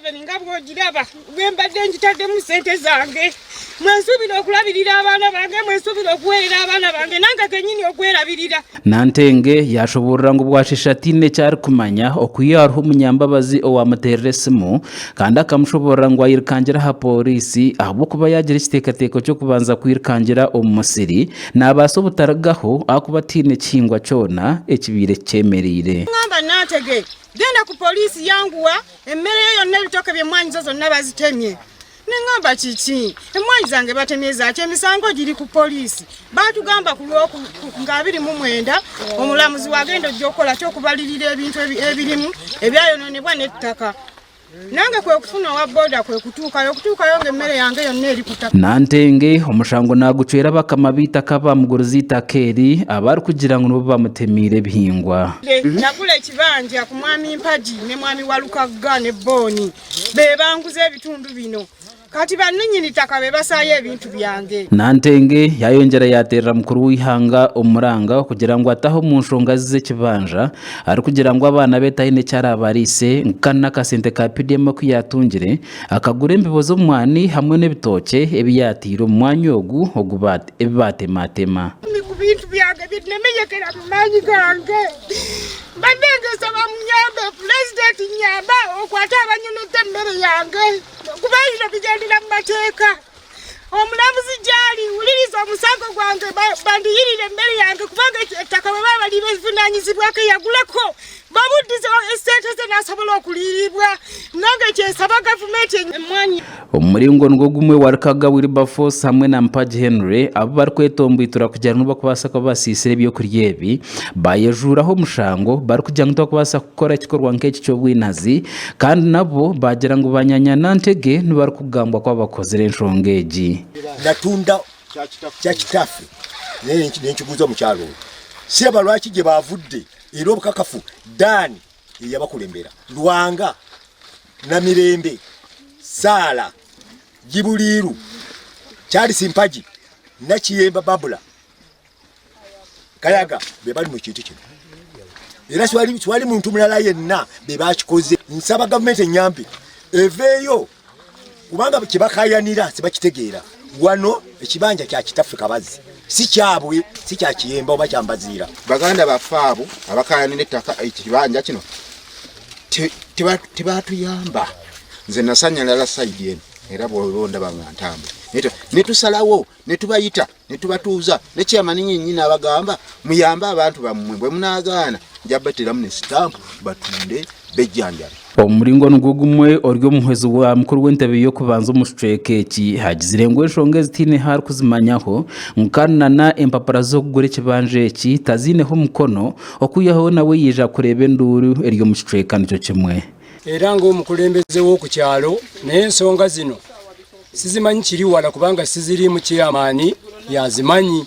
Museveni nga bw'ogiraba bwe mbadde njitaddemu ssente zange mwensuubira okulabirira abaana bange mwensuubira okuweerera abaana bange nange kennyini okwerabirira. Nantenge yashoborera ngu bwashisha tiine kyari kumanya okwiya hariho omunyambabazi owamuteerera esimu kandi akamushoborera ngu ayirikangira ha polisi ahabw'okuba yagira ekiteekateeko ky'okubanza kwirikangira omu musiri n'abaasa obutaragaho ahakuba tiine kihingwa kyona ekibiire kyemereire. Ngamba Nantege genda ku polisi yanguwa emmere yo yonna ebitooke by'emmwanyi zo zonna bazitemye. Nengamba kiki emmwanyi zange batemye zaaki emisango giri ku polisi baatugamba nga 29 omulamuzi wagenda ojja okukola ky'okubalirira ebintu ebirimu ebyayonoonebwa n'ettaka. Nange kwe kufuna wa boda kwe okutuukayo ng'emmere yange yonna eri ku ttaka. Nantenge omushango nagucwera bakama b'itaka bamuguriza itaka eri abari kugira ngu nibo bamutemiire ebihingwa. Nagula ekibanja ku mwami Mpagi ne mwami Walukagga ne Boni be banguza ebitundu bino. Kati bannannyini ttaka be basaayo ebintu byange. Nantenge yayongera yateerera mukuru w'ihanga omuranga kugira ngu ataho mu nshonga z'ekibanja ari kugira ngu abaana be taine kyari abariise nkana n'akasente ka PDM kuyatungire akagura embibo z'omwani hamwe n'ebitookye ebiyatiire omu mwanya ogu ebibatematema. Ku bintu byange binemenyekera mu maanyi gange mbadde ngesaba munyambe pulezidenti nyamba okwate abanyonodde emmere yange kuba bino bigendera mu mateeka. Omulamuzi gyali wuliriza omusango gwange bandiyirire emmere yange kubanga ettaka bwe baba bali bevunaanyizibwako yaguleko babuddize esente ze n'asobola okuliiribwa nange kyesaba gavumenti emmwanyi. Omuringo nigwo gumwe Walukagga Wilberforce hamwe na Mpagi Henry abo bari kwetombwitura kugira ngu bakubaasa kuba basiisira ebyokurya ebi bayejuuraho omushango bari kugira ngu bakubaasa kukora ekikorwa nk'eki ky'obwinazi kandi nabo bagira ngu banyanya Nantege nibari kugambwa kuba bakozere enshonga egi. Natunda kya kitaffe n'enkiguza mu kyalo siraba lwaki gye baavudde era obukakafu Dani eyabakulembera Lwanga na Mirembe Saala Gibuliiru Charles Mpagi Nakiyemba Babula Kayaga be bali mu kintu kino era swali muntu mulala yenna be bakikoze. Nsaba gavumenti enyambe eveeyo kubanga kibakayanira sibakitegeera wano ekibanja kya kitaffe Kabazi si kyabwe si kya Kiyemba oba kyambaziira baganda bafaabo abakayanira ettaka ekibanja kino tebatuyamba. Nze nasanyalala sayidi eno era bw'olonda bangantamba netusalawo netubayita netubatuuza nekyamani nnyini abagamba muyambe abantu bammwe bwe munaagaana njabateramu ne sitampu batunde bejjanjabe. Omuringo nigwo gumwe ori omuhwezi wa mukuru w'entebe y'okubanza omu kicweka eki hagizire ngu enshonga ezitiine hari kuzimanyaho nkanana empapura z'okugura ekibanja eki taziineho mukono okwihaho nawe yija kureeba enduuru eri omu kicweka nikyo kimwe. Era ng'omukulembeze w'oku kyalo naye ensonga zino sizimanyi kiri wala kubanga siziri mu kyamaani yazimanyi.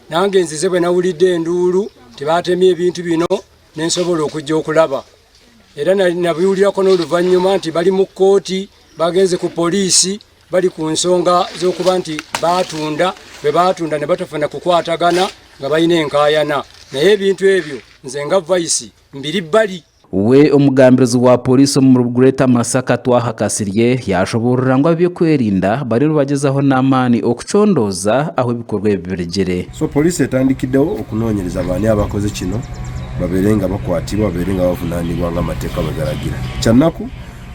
Nange nzize bwe nawulidde enduulu tebaatemye ebintu bino nensobola okujja okulaba era nabiwulirako n'oluvannyuma nti bali mu kkooti bagenze ku poliisi bali ku nsonga z'okuba nti baatunda bwe baatunda ne batafuna kukwatagana nga balina enkaayana naye ebintu ebyo nze nga vaisi mbiri bbali. We omugambirizi wa polisi omu Greater Masaka twahakasirye yashoborera ngu ebyokwerinda bari bagezaho n'amaani okucondooza aho ebikorwa ebi biregere. So polisi etandikiddewo okunoonyereza abaani abakoze kino babeere nga bakwatibwa babeere nga bavunaanibwa ng'amateeka bwe galagira. Kyannaku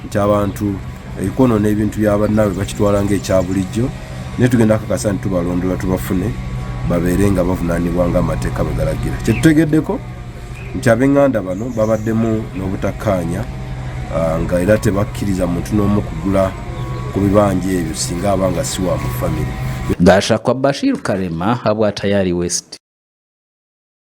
nti abantu ebikono ebintu by'abannaabwe bakitwala ng'ekya bulijjo naye tugenda akakasa nti tubalondola tubafune babeere nga bavunaanibwa ng'amateeka bwe galagira. Kye tutegeddeko nti ab'enganda bano babaddemu n'obutakkaanya nga era tebakkiriza muntu n'omu kugula ku bibanja ebyo singa abanga si wa mu famire. Gashakwa Bashir Karema habwa Tayari West.